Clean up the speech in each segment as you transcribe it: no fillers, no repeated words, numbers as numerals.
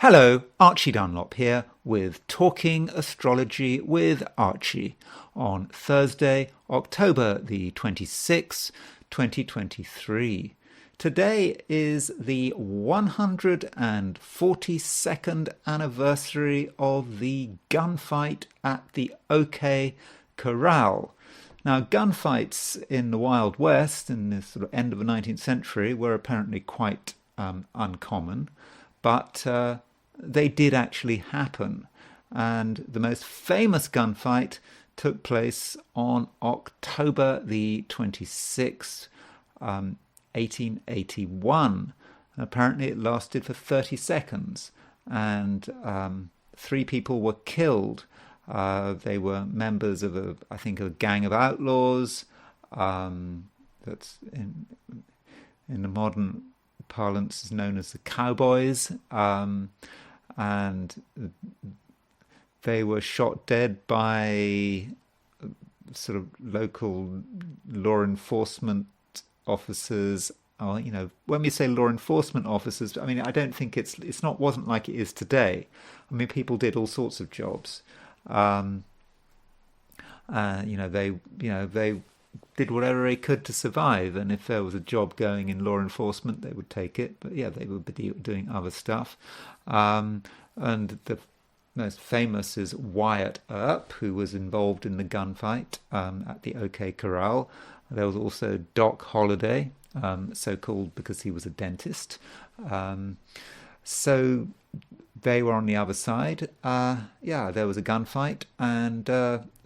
Hello, Archie Dunlop here with Talking Astrology with Archie on Thursday, October the 26th, 2023. Today is the 142nd anniversary of the gunfight at the OK Corral. Now, gunfights in the Wild West in the sort of end of the 19th century were apparently quite uncommon, but they did actually happen. And the most famous gunfight took place on October the 26th, 1881. Apparently it lasted for 30 seconds and three people were killed. They were members of, I think, a gang of outlaws. That's in the modern parlance is known as the Cowboys. And they were shot dead by sort of local law enforcement officers. Or, when we say law enforcement officers, I mean, I don't think wasn't like it is today. I mean, people did all sorts of jobs. They did whatever they could to survive, and if there was a job going in law enforcement, they would take it. But yeah, they would be doing other stuff. And the most famous is Wyatt Earp, who was involved in the gunfight at the OK Corral. There was also Doc Holliday, so called because he was a dentist. So they were on the other side. There was a gunfight, and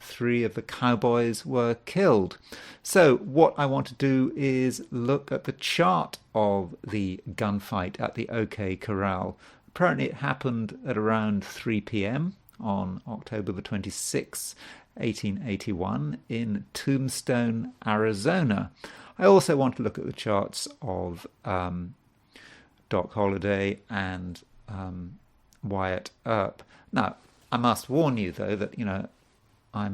three of the cowboys were killed. So what I want to do is look at the chart of the gunfight at the OK Corral. Apparently it happened at around 3 p.m. on October the 26th, 1881 in Tombstone, Arizona. I also want to look at the charts of Doc Holliday and Wyatt Earp. Now, I must warn you, though, that I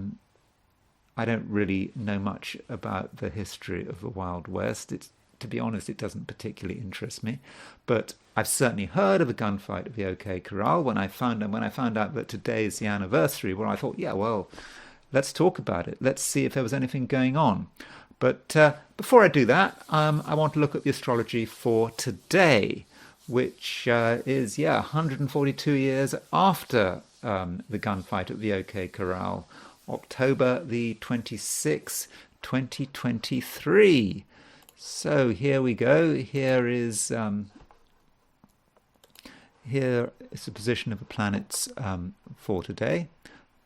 don't really know much about the history of the Wild West. To be honest, it doesn't particularly interest me. But I've certainly heard of the gunfight of the OK Corral. When I found out that today is the anniversary, well, I thought, yeah, well, let's talk about it. Let's see if there was anything going on. But before I do that, I want to look at the astrology for today, which is 142 years after the gunfight at the OK Corral, October the 26th, 2023. So here we go. Here is the position of the planets for today,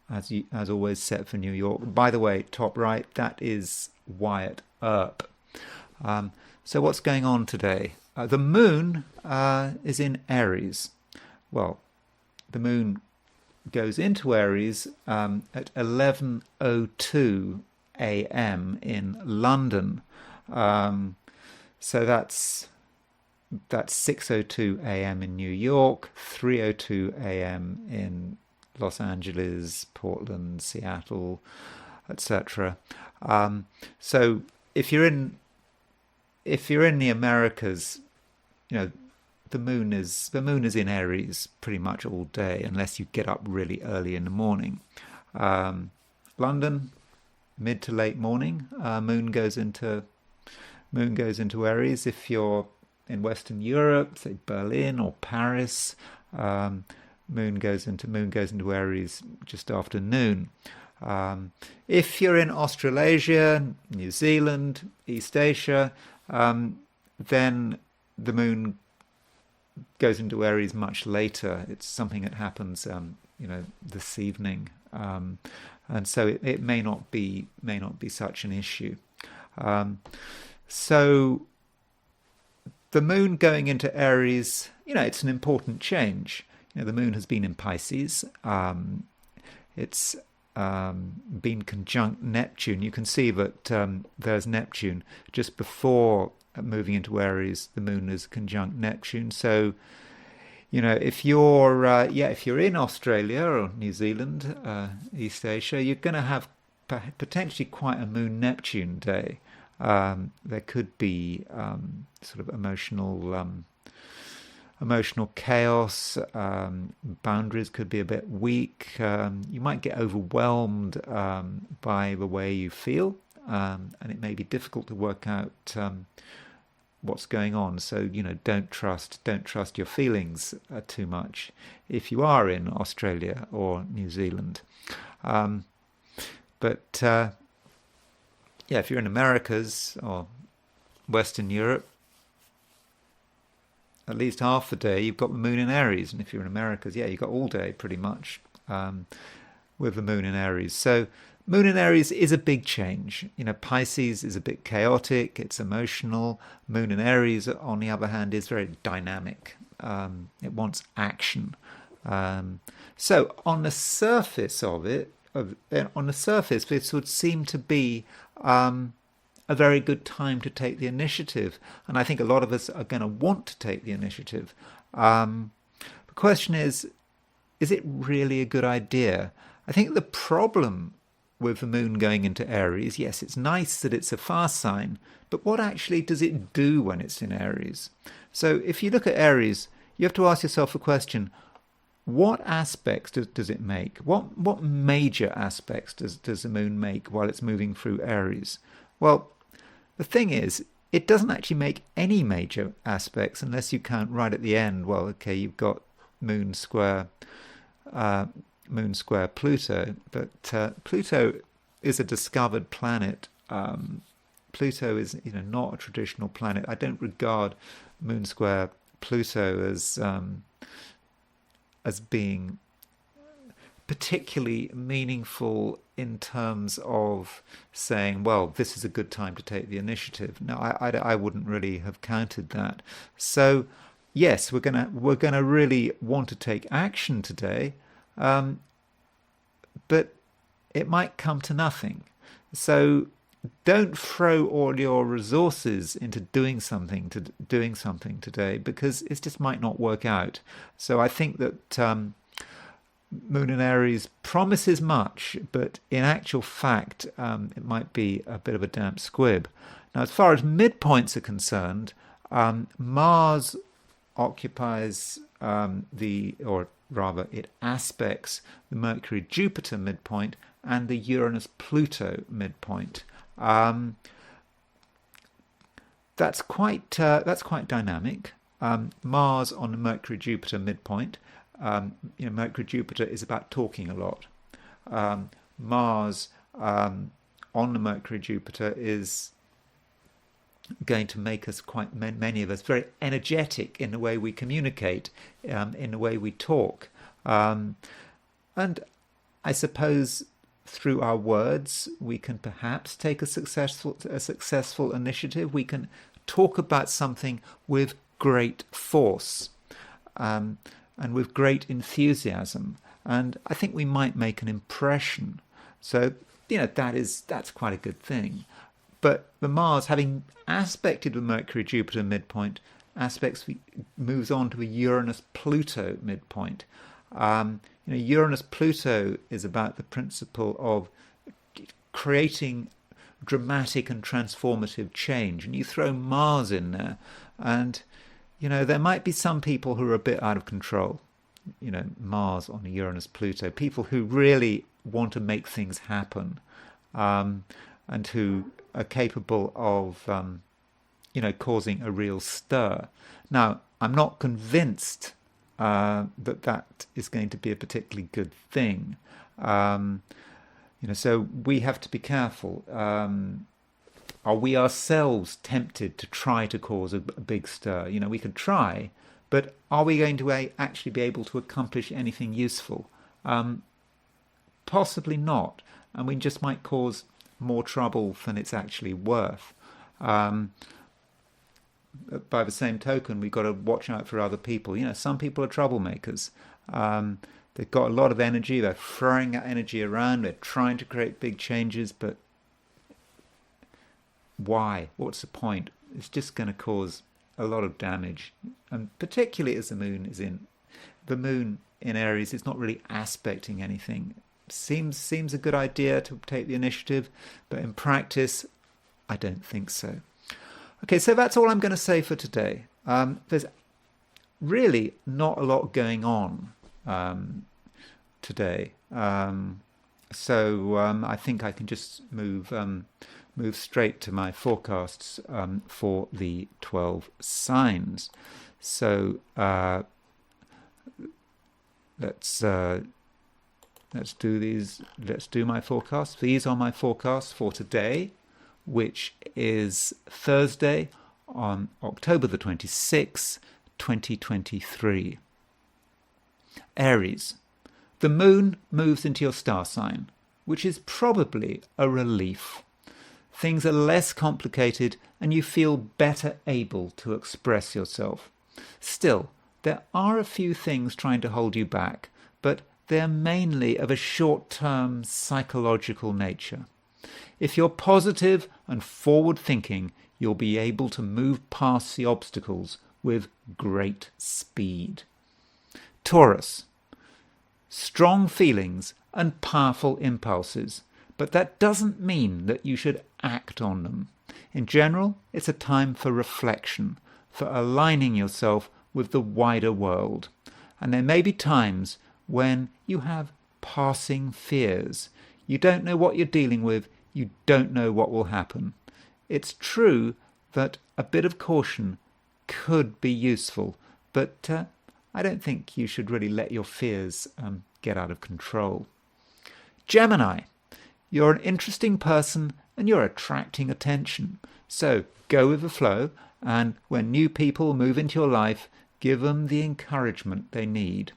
as always set for New York. By the way, top right, that is Wyatt Earp. So what's going on today? The moon is in Aries. Well, the moon goes into Aries at 11:02 a.m. in London. So that's 6:02 a.m. in New York, 3:02 a.m. in Los Angeles, Portland, Seattle, etc. So if you're in the Americas, the moon is in Aries pretty much all day, unless you get up really early in the morning. London, mid to late morning, moon goes into Aries. If you're in Western Europe, say Berlin or Paris, moon goes into Aries just after noon. If you're in Australasia, New Zealand, East Asia, then the moon goes into Aries much later. It's something that happens, this evening, and so it may not be such an issue. So the moon going into Aries, it's an important change. The moon has been in Pisces. It's been conjunct Neptune. You can see that there's Neptune just before moving into Aries. The moon is conjunct Neptune. So, if you're in Australia or New Zealand, East Asia, you're going to have potentially quite a Moon Neptune day. There could be sort of emotional emotional chaos. Boundaries could be a bit weak. You might get overwhelmed by the way you feel, and it may be difficult to work out what's going on. So, don't trust your feelings too much if you are in Australia or New Zealand. But if you're in Americas or Western Europe, at least half the day you've got the moon in Aries. And if you're in Americas, you've got all day pretty much with the moon in Aries. So moon in Aries is a big change. Pisces is a bit chaotic, it's emotional. Moon in Aries, on the other hand, is very dynamic. It wants action. So on the surface of it, this would seem to be a very good time to take the initiative. And I think a lot of us are going to want to take the initiative. The question is it really a good idea? I think the problem with the moon going into Aries, yes, it's nice that it's a fast sign, but what actually does it do when it's in Aries? So if you look at Aries, you have to ask yourself the question, what aspects does it make? What major aspects does the moon make while it's moving through Aries? Well, the thing is, it doesn't actually make any major aspects unless you count right at the end. Well, okay, you've got moon square Pluto, but Pluto is a discovered planet. Pluto is not a traditional planet. I don't regard moon square Pluto as being particularly meaningful in terms of saying, well, this is a good time to take the initiative. No, I wouldn't really have counted that. So yes, we're gonna really want to take action today, but it might come to nothing. So don't throw all your resources into doing something today, because it just might not work out. So I think that Moon in Aries promises much, but in actual fact, it might be a bit of a damp squib. Now, as far as midpoints are concerned, Mars occupies it aspects the Mercury-Jupiter midpoint and the Uranus-Pluto midpoint. That's quite dynamic. Mars on the Mercury-Jupiter midpoint. Mercury-Jupiter is about talking a lot. Mars on the Mercury-Jupiter is going to make us, quite many of us, very energetic in the way we communicate, in the way we talk. And I suppose through our words, we can perhaps take a successful initiative. We can talk about something with great force. And with great enthusiasm, and I think we might make an impression. So that's quite a good thing. But the Mars, having aspected the Mercury-Jupiter midpoint, moves on to the Uranus-Pluto midpoint. Uranus-Pluto is about the principle of creating dramatic and transformative change, and you throw Mars in there, and there might be some people who are a bit out of control. Mars on Uranus-Pluto, people who really want to make things happen, and who are capable of, causing a real stir. Now, I'm not convinced that is going to be a particularly good thing. So we have to be careful. Are we ourselves tempted to try to cause a big stir? We could try, but are we going to actually be able to accomplish anything useful? Possibly not, and we just might cause more trouble than it's actually worth. By the same token, we've got to watch out for other people. Some people are troublemakers. They've got a lot of energy, they're throwing that energy around, they're trying to create big changes, but why? What's the point? It's just going to cause a lot of damage, and particularly as the moon in Aries, it's not really aspecting anything. Seems a good idea to take the initiative, but in practice, I don't think so. Okay, so that's all I'm going to say for today. There's really not a lot going on today. So I think I can just move straight to my forecasts for the 12 signs. So let's do these. Let's do my forecasts. These are my forecasts for today, which is Thursday on October the 26th, 2023. Aries. The moon moves into your star sign, which is probably a relief. Things are less complicated and you feel better able to express yourself. Still, there are a few things trying to hold you back, but they're mainly of a short-term psychological nature. If you're positive and forward-thinking, you'll be able to move past the obstacles with great speed. Taurus. Strong feelings and powerful impulses, but that doesn't mean that you should act on them. In general, it's a time for reflection, for aligning yourself with the wider world. And there may be times when you have passing fears. You don't know what you're dealing with, you don't know what will happen. It's true that a bit of caution could be useful, but I don't think you should really let your fears get out of control. Gemini. You're an interesting person and you're attracting attention. So go with the flow, and when new people move into your life, give them the encouragement they need.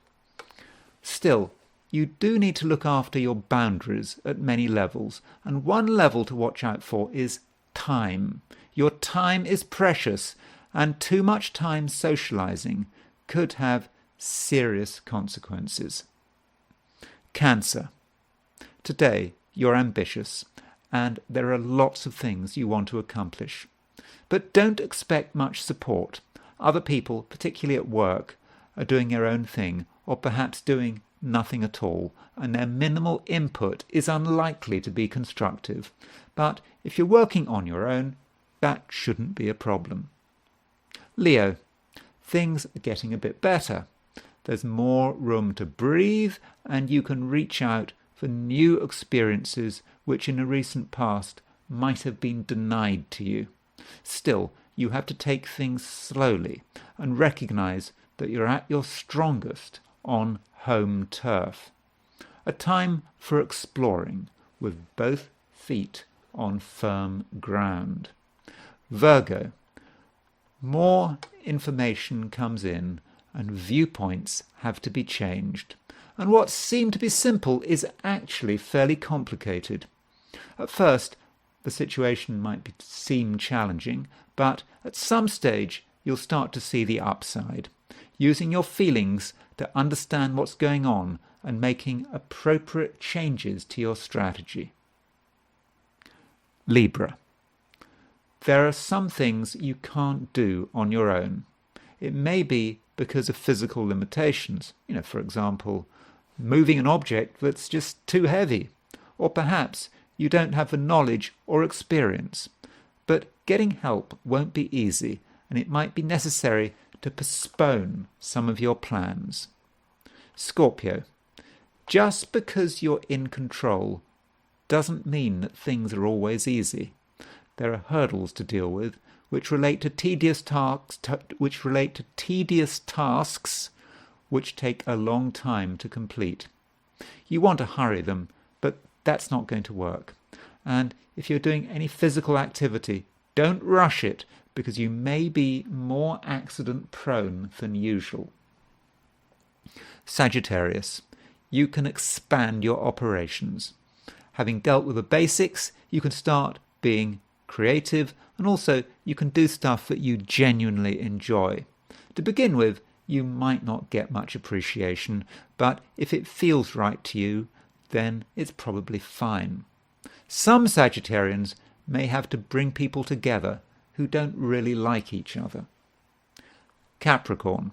Still, you do need to look after your boundaries at many levels, and one level to watch out for is time. Your time is precious, and too much time socializing could have serious consequences. Cancer. Today, you're ambitious, and there are lots of things you want to accomplish. But don't expect much support. Other people, particularly at work, are doing their own thing, or perhaps doing nothing at all, and their minimal input is unlikely to be constructive. But if you're working on your own, that shouldn't be a problem. Leo. Things are getting a bit better. There's more room to breathe, and you can reach out for new experiences which in a recent past might have been denied to you. Still, you have to take things slowly and recognize that you're at your strongest on home turf. A time for exploring with both feet on firm ground. Virgo. More information comes in and viewpoints have to be changed. And what seemed to be simple is actually fairly complicated. At first, the situation might seem challenging, but at some stage you'll start to see the upside, using your feelings to understand what's going on and making appropriate changes to your strategy. Libra. There are some things you can't do on your own. It may be because of physical limitations, for example, moving an object that's just too heavy, or perhaps you don't have the knowledge or experience. But getting help won't be easy, and it might be necessary to postpone some of your plans. Scorpio. Just because you're in control doesn't mean that things are always easy. There are hurdles to deal with which relate to tedious tasks which take a long time to complete. You want to hurry them, but that's not going to work. And if you're doing any physical activity, don't rush it, because you may be more accident prone than usual. Sagittarius. You can expand your operations. Having dealt with the basics, you can start being creative, and also you can do stuff that you genuinely enjoy. To begin with, you might not get much appreciation, but if it feels right to you, then it's probably fine. Some Sagittarians may have to bring people together who don't really like each other. Capricorn.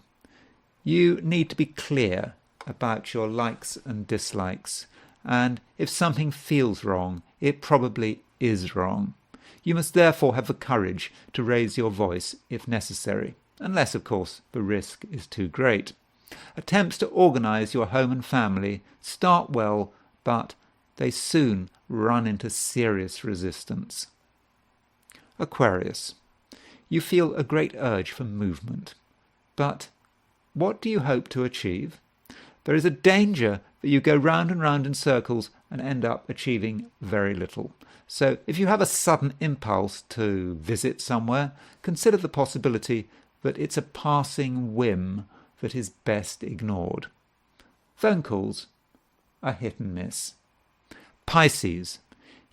You need to be clear about your likes and dislikes, and if something feels wrong, it probably is wrong. You must therefore have the courage to raise your voice if necessary. unless, of course, the risk is too great. Attempts to organise your home and family start well, but they soon run into serious resistance. Aquarius. You feel a great urge for movement, but what do you hope to achieve? There is a danger that you go round and round in circles and end up achieving very little. So if you have a sudden impulse to visit somewhere, consider the possibility that it's a passing whim that is best ignored. Phone calls are hit and miss. Pisces.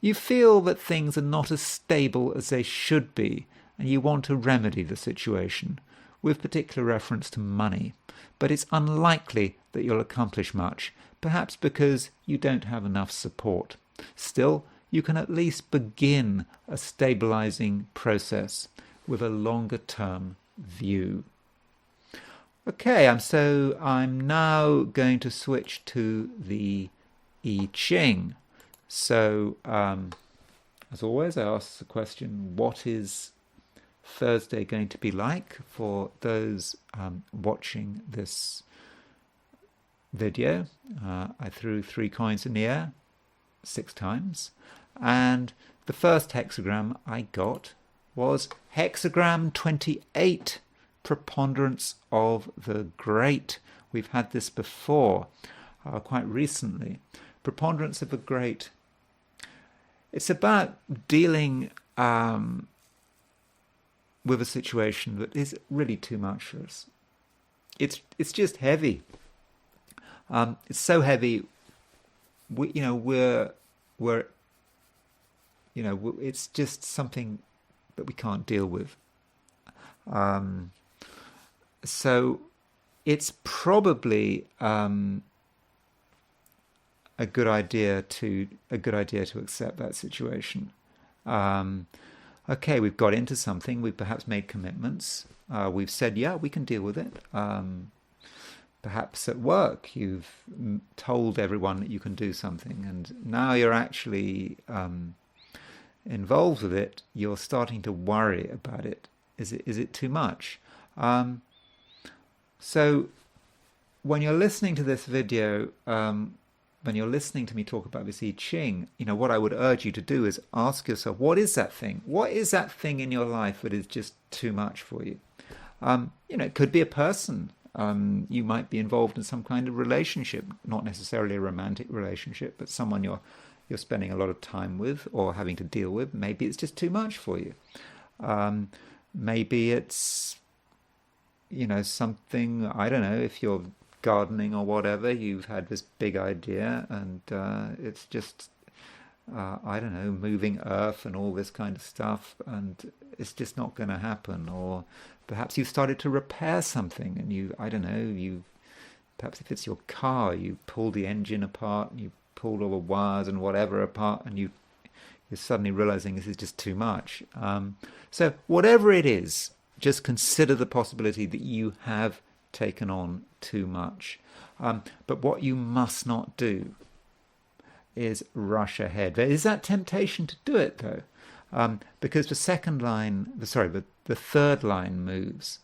You feel that things are not as stable as they should be, and you want to remedy the situation, with particular reference to money. But it's unlikely that you'll accomplish much, perhaps because you don't have enough support. Still, you can at least begin a stabilizing process with a longer-term view. Okay, I'm now going to switch to the I Ching. So, as always, I ask the question, what is Thursday going to be like for those watching this video? I threw 3 coins in the air 6 times, and the first hexagram I got was hexagram 28, preponderance of the great. We've had this before, quite recently. Preponderance of the great. It's about dealing with a situation that is really too much for us. It's just heavy. It's so heavy. It's just something that we can't deal with. So it's probably a good idea to accept that situation. Okay, we've got into something. We've perhaps made commitments. We've said, yeah, we can deal with it. Perhaps at work, you've told everyone that you can do something, and now you're actually involved with it. You're starting to worry about it. Is it too much? So when you're listening to this video, when you're listening to me talk about this I Ching, what I would urge you to do is ask yourself, what is that thing? What is that thing in your life that is just too much for you? It could be a person. You might be involved in some kind of relationship, not necessarily a romantic relationship, but someone you're spending a lot of time with or having to deal with. Maybe it's just too much for you. Maybe it's, something, I don't know, if you're gardening or whatever, you've had this big idea and it's just, I don't know, moving earth and all this kind of stuff, and it's just not going to happen. Or perhaps you've started to repair something and perhaps if it's your car, you pull the engine apart and you pulled all the wires and whatever apart, and you're suddenly realizing this is just too much. So whatever it is, just consider the possibility that you have taken on too much. But what you must not do is rush ahead. There is that temptation to do it, though, because the third line moves,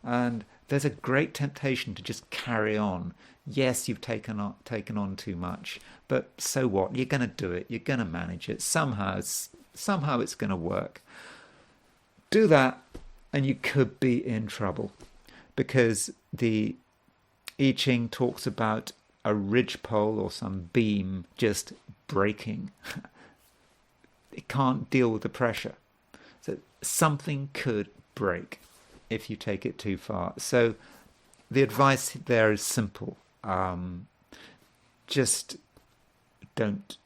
and there's a great temptation to just carry on. Yes, you've taken on too much, but so what? You're going to do it. You're going to manage it. Somehow it's going to work. Do that, and you could be in trouble, because the I Ching talks about a ridgepole or some beam just breaking. It can't deal with the pressure. So something could break if you take it too far. So the advice there is simple. Just don't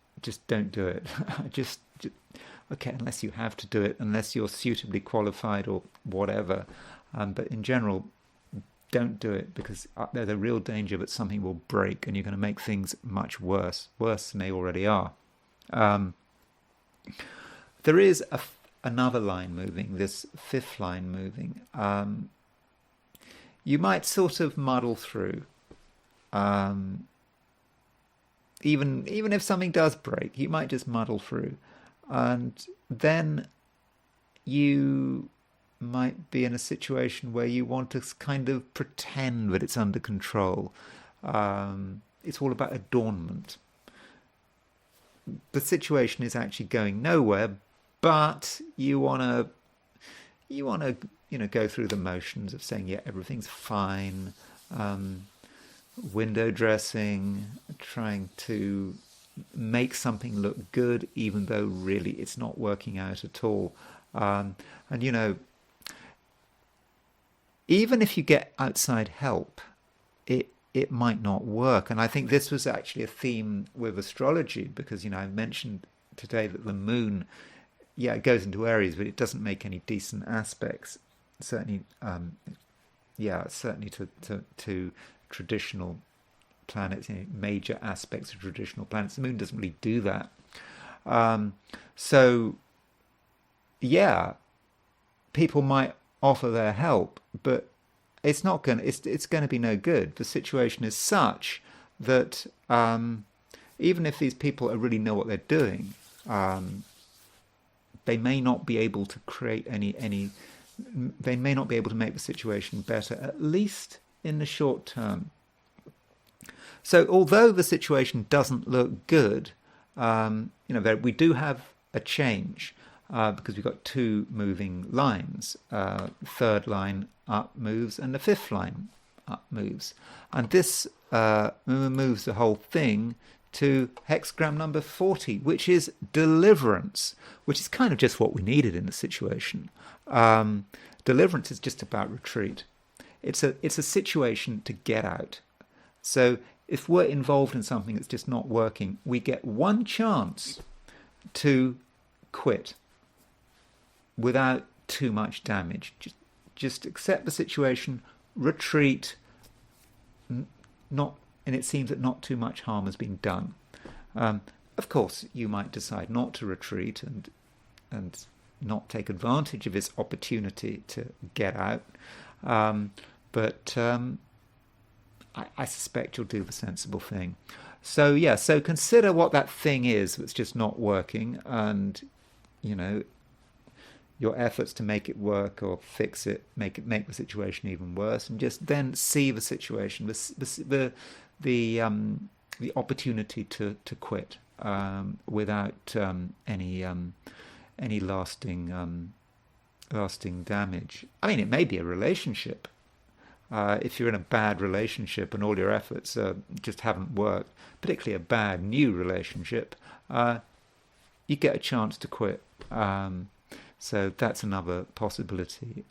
do it. just okay, unless you have to do it, unless you're suitably qualified or whatever. But in general, don't do it, because there's a real danger that something will break and you're going to make things much worse than they already are. There is another line moving, this fifth line moving. You might sort of muddle through. Even if something does break, you might just muddle through. And then you might be in a situation where you want to kind of pretend that it's under control. It's all about adornment. The situation is actually going nowhere, but you want to go through the motions of saying, yeah, everything's fine, window dressing, trying to make something look good, even though really it's not working out at all. And even if you get outside help, it might not work. And I think this was actually a theme with astrology, because I mentioned today that the moon, it goes into Aries, but it doesn't make any decent aspects. Certainly, certainly to traditional planets, major aspects of traditional planets. The moon doesn't really do that. People might offer their help, but it's not going. It's going to be no good. The situation is such that even if these people really know what they're doing, they may not be able to create any. They may not be able to make the situation better, at least in the short term. So, although the situation doesn't look good, we do have a change. Because we've got two moving lines. Third line up moves and the fifth line up moves. And this moves the whole thing to hexagram number 40, which is deliverance, which is kind of just what we needed in the situation. Deliverance is just about retreat. It's a situation to get out. So if we're involved in something that's just not working, we get one chance to quit without too much damage. Just accept the situation, retreat, and it seems that not too much harm has been done. Of course, you might decide not to retreat and not take advantage of this opportunity to get out. But I suspect you'll do the sensible thing. So consider what that thing is that's just not working, and your efforts to make it work or fix it, make the situation even worse, and just then see the situation, the opportunity to quit without any lasting damage. I mean, it may be a relationship. If you're in a bad relationship and all your efforts just haven't worked, particularly a bad new relationship, you get a chance to quit. So that's another possibility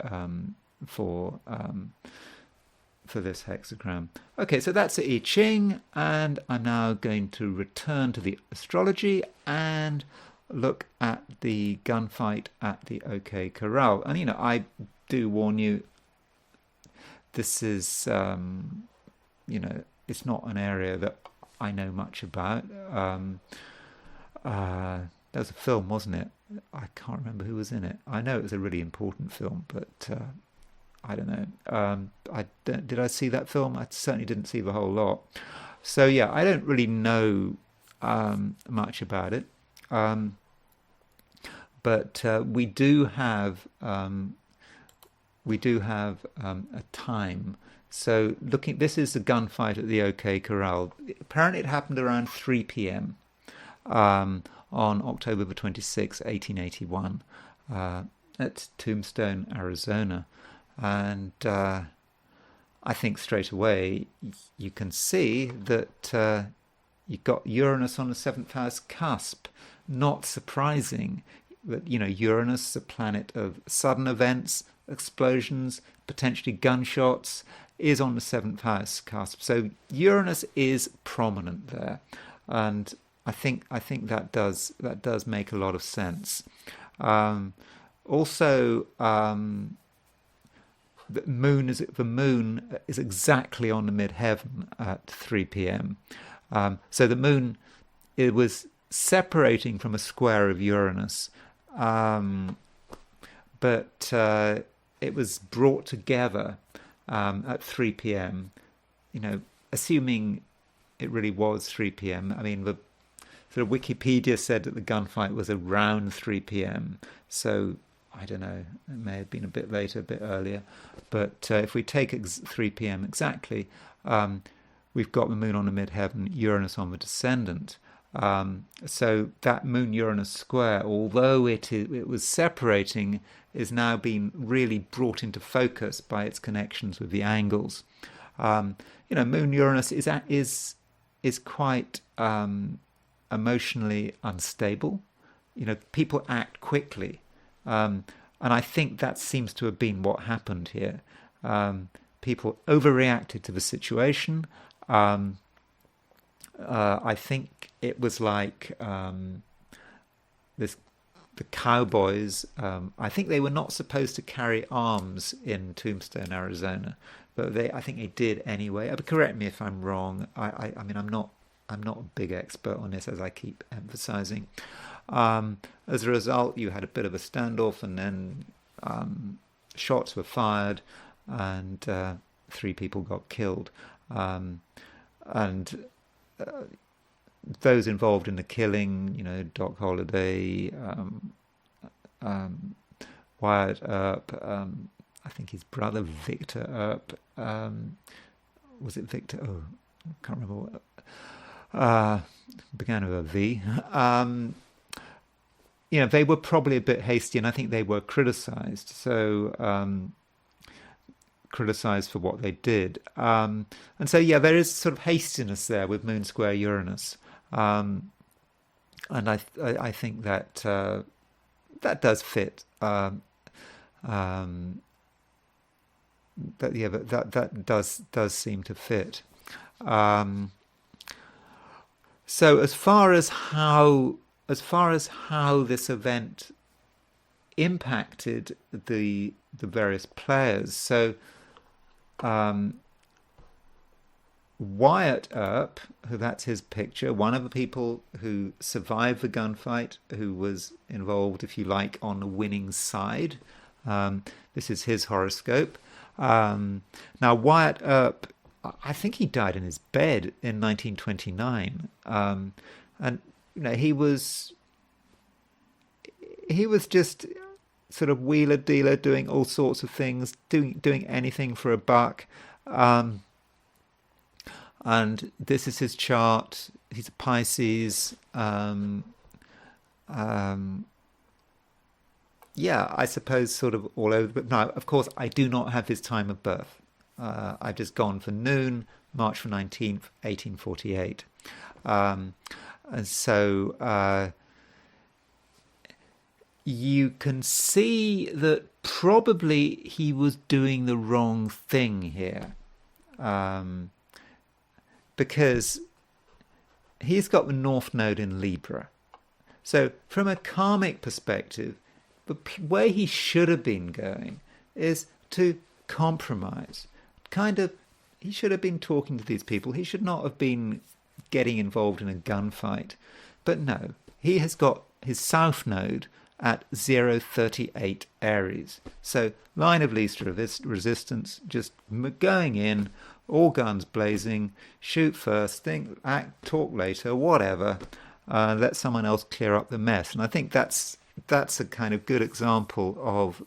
for this hexagram. Okay, so that's the I Ching, and I'm now going to return to the astrology and look at the gunfight at the OK Corral. And I do warn you, this is it's not an area that I know much about. There was a film, wasn't it? I can't remember who was in it. I know it was a really important film, but I don't know. Did I see that film? I certainly didn't see the whole lot. So I don't really know much about it. But we do have a time. So this is the gunfight at the OK Corral. Apparently, it happened around 3 p.m. On October the 26th, 1881, at Tombstone, Arizona. And I think straight away you can see that you've got Uranus on the 7th house cusp. Not surprising that, Uranus, the planet of sudden events, explosions, potentially gunshots, is on the 7th house cusp. So Uranus is prominent there. And I think that does make a lot of sense. Also, the moon is exactly on the midheaven at 3 p.m. So the moon, it was separating from a square of Uranus, but it was brought together at 3 p.m. Assuming it really was 3 p.m. I mean, the Wikipedia said that the gunfight was around 3 p.m. So I don't know, it may have been a bit later, a bit earlier. But if we take 3 p.m. exactly, we've got the moon on the midheaven, Uranus on the descendant. So that Moon-Uranus square, although it was separating, is now being really brought into focus by its connections with the angles. Moon-Uranus is quite emotionally unstable. People act quickly, and I think that seems to have been what happened here. People overreacted to the situation. I think it was like the cowboys. I think they were not supposed to carry arms in Tombstone, Arizona, but I think they did anyway. Correct me if I'm wrong. I mean, I'm not a big expert on this, as I keep emphasizing. As a result, you had a bit of a standoff, and then shots were fired, and 3 people got killed. And those involved in the killing, Doc Holliday, Wyatt Earp, I think his brother Victor Earp, was it Victor? Oh, I can't remember what. Began with a V. They were probably a bit hasty, and I think they were criticized. So criticized for what they did. And so, there is sort of hastiness there with Moon square Uranus. And I think that that does fit. That does seem to fit. So as far as how this event impacted the various players, so Wyatt Earp, that's his picture, one of the people who survived the gunfight, who was involved, if you like, on the winning side. This is his horoscope. Now, Wyatt Earp, I think he died in his bed in 1929, and he was just sort of wheeler dealer, doing all sorts of things, doing anything for a buck. And this is his chart. He's a Pisces. I suppose sort of all over. But no, of course, I do not have his time of birth. I've just gone for noon, March the 19th, 1848. And so you can see that probably he was doing the wrong thing here. Because he's got the North Node in Libra. So from a karmic perspective, the way he should have been going is to compromise. He should have been talking to these people. He should not have been getting involved in a gunfight. But no, he has got his South Node at 038 Aries. So line of least resistance, just going in, all guns blazing, shoot first, think, act, talk later, whatever. Let someone else clear up the mess. And I think that's a kind of good example of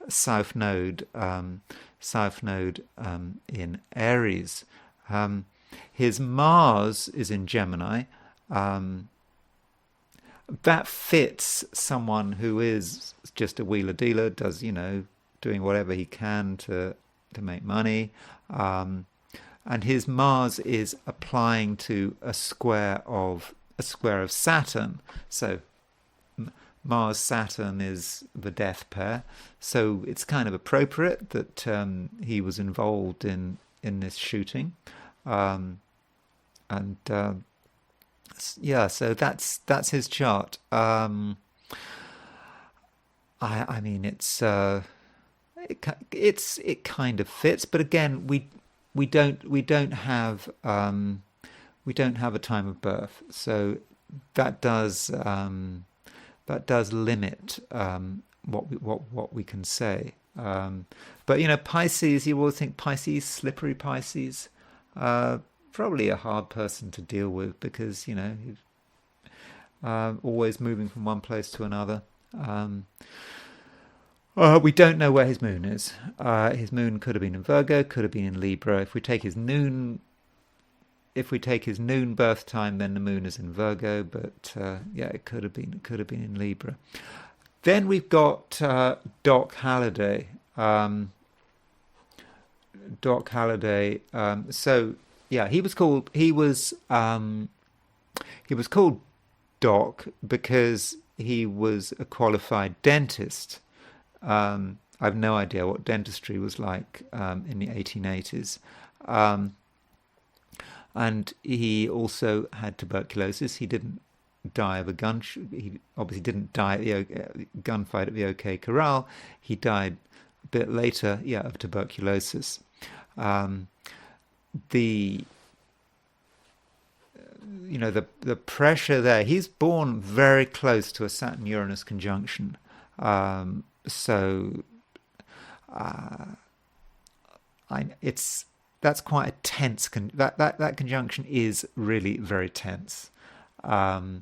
South Node in Aries. His Mars is in Gemini. That fits someone who is just a wheeler dealer, does, doing whatever he can to make money. And his Mars is applying to a square of Saturn. So Mars Saturn is the death pair. So it's kind of appropriate that he was involved in this shooting. So that's his chart. I mean, it kind of fits, but again, we don't have a time of birth, so that does limit what we can say. But Pisces, you always think Pisces, slippery Pisces. Probably a hard person to deal with because always moving from one place to another. We don't know where his moon is. His moon could have been in Virgo, could have been in Libra. If we take his noon birth time, then the moon is in Virgo. But yeah, it could have been in Libra. Then we've got Doc Holliday. Doc Holliday. So yeah, he was called Doc because he was a qualified dentist. I have no idea what dentistry was like in the 1880s. And he also had tuberculosis. He didn't die of a gun. He obviously didn't die at the gunfight at the OK Corral. He died a bit later, yeah, of tuberculosis. The the pressure there. He's born very close to a Saturn-Uranus conjunction. So that's quite a tense. That conjunction is really very tense, and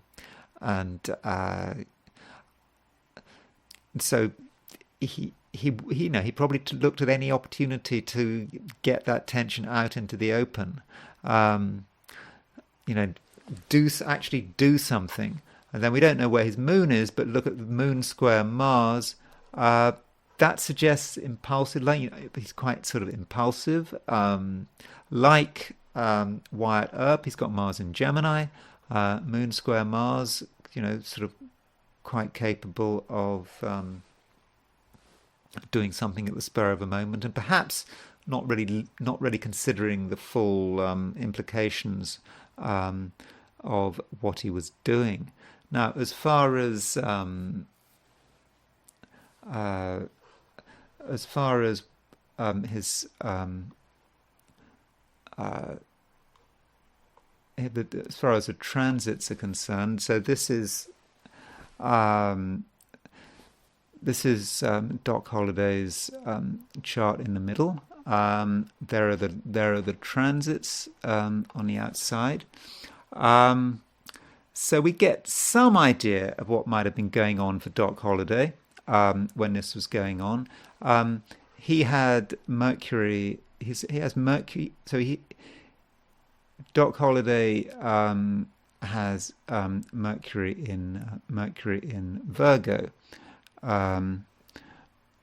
so he probably looked at any opportunity to get that tension out into the open. Do something. And then we don't know where his moon is, but look at the moon square Mars. That suggests impulsive. He's quite sort of impulsive. Like Wyatt Earp, he's got Mars in Gemini. Moon square Mars, sort of quite capable of doing something at the spur of a moment, and perhaps not really considering the full implications of what he was doing. Now, as far as his as far as the transits are concerned, so this is Doc Holliday's chart in the middle. There are the transits on the outside. So we get some idea of what might have been going on for Doc Holliday when this was going on. He had Mercury. He has Mercury. So Doc Holliday has Mercury in Virgo.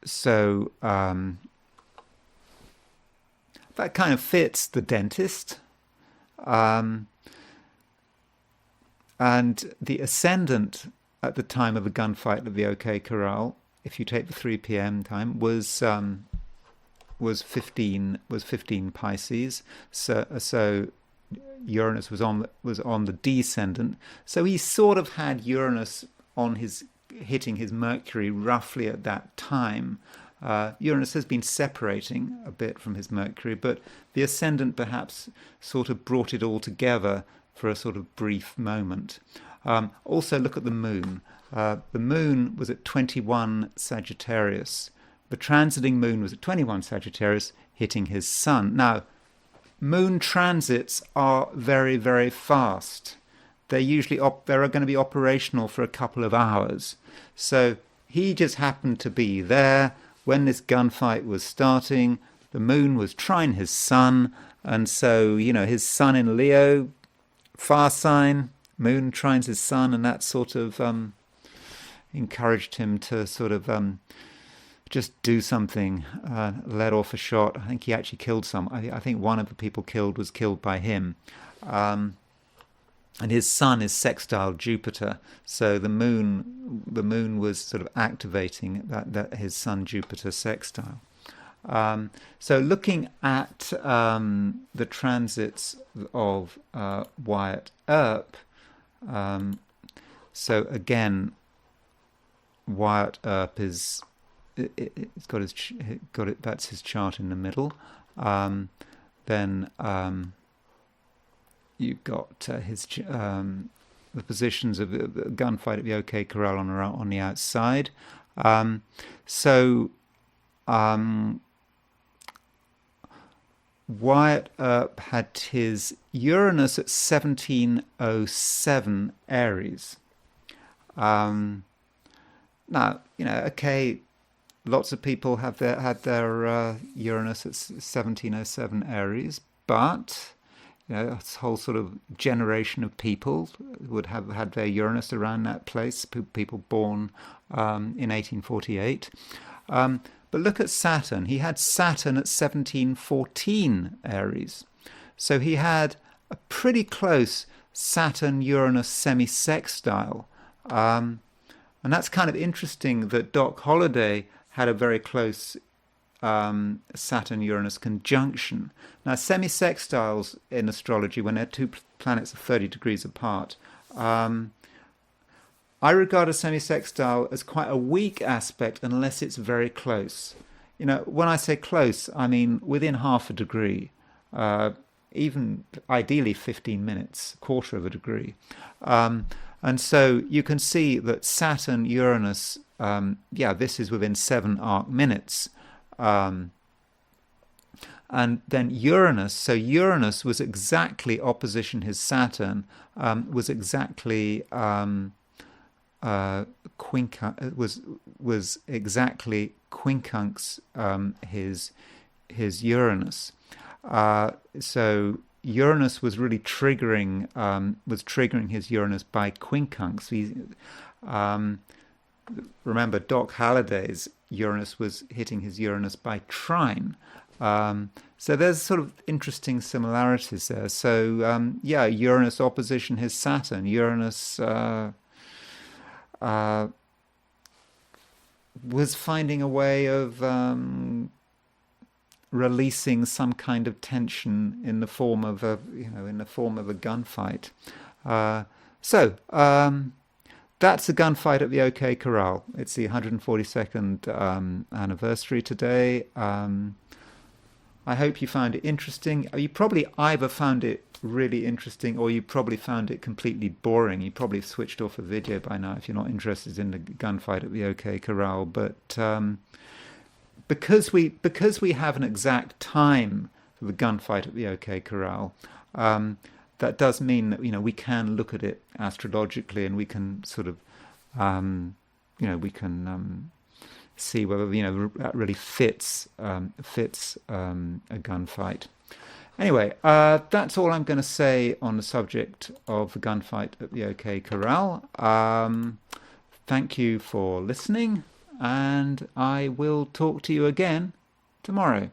So that kind of fits the dentist. And the ascendant at the time of the gunfight of the OK Corral, if you take the 3 p.m. time, was 15 Pisces. So Uranus was on the descendant. So he sort of had Uranus hitting his Mercury roughly at that time. Uranus has been separating a bit from his Mercury, but the ascendant perhaps sort of brought it all together for a sort of brief moment. Also look at the moon. The moon was at 21 Sagittarius. The transiting moon was at 21 Sagittarius, hitting his sun. Now, moon transits are very, very fast. They're usually they're going to be operational for a couple of hours. So he just happened to be there when this gunfight was starting. The moon was trine his sun, and so his sun in Leo, fire sign, moon trines his sun, and that sort of encouraged him to sort of just do something, let off a shot. I think he actually killed some. I think one of the people killed was killed by him. And his sun is sextile Jupiter, so the moon was sort of activating that his sun Jupiter sextile. So looking at the transits of Wyatt Earp, so again, Wyatt Earp it's got it. That's his chart in the middle. Then you've got the positions of the gunfight at the OK Corral on the outside. Wyatt Earp had his Uranus at 1707 Aries. Now, okay, lots of people have had their Uranus at 1707 Aries, but a whole sort of generation of people would have had their Uranus around that place, people born in 1848. But look at Saturn. He had Saturn at 1714 Aries. So he had a pretty close Saturn-Uranus semi-sextile. And that's kind of interesting that Doc Holliday had a very close Saturn-Uranus conjunction. Now, semi-sextiles in astrology, when they're two planets are 30 degrees apart, I regard a semi-sextile as quite a weak aspect unless it's very close. When I say close, I mean within half a degree, even ideally 15 minutes, quarter of a degree. And so you can see that Saturn-Uranus, this is within 7 arc minutes. And then Uranus, so Uranus was exactly opposition his Saturn, was exactly was exactly quincunx his Uranus. So Uranus was really triggering his Uranus by quincunx. Remember, Doc Halliday's Uranus was hitting his Uranus by trine. So there's sort of interesting similarities there. So Uranus opposition his Saturn. Uranus was finding a way of releasing some kind of tension in the form of a gunfight. That's a gunfight at the OK Corral. It's the 142nd anniversary today. I hope you found it interesting. You probably either found it really interesting or you probably found it completely boring. You probably switched off a video by now if you're not interested in the gunfight at the OK Corral. But because we have an exact time for the gunfight at the OK Corral, that does mean that we can look at it astrologically and we can sort of we can see whether that really fits a gunfight. Anyway, that's all I'm going to say on the subject of the gunfight at the OK Corral. Thank you for listening, and I will talk to you again tomorrow.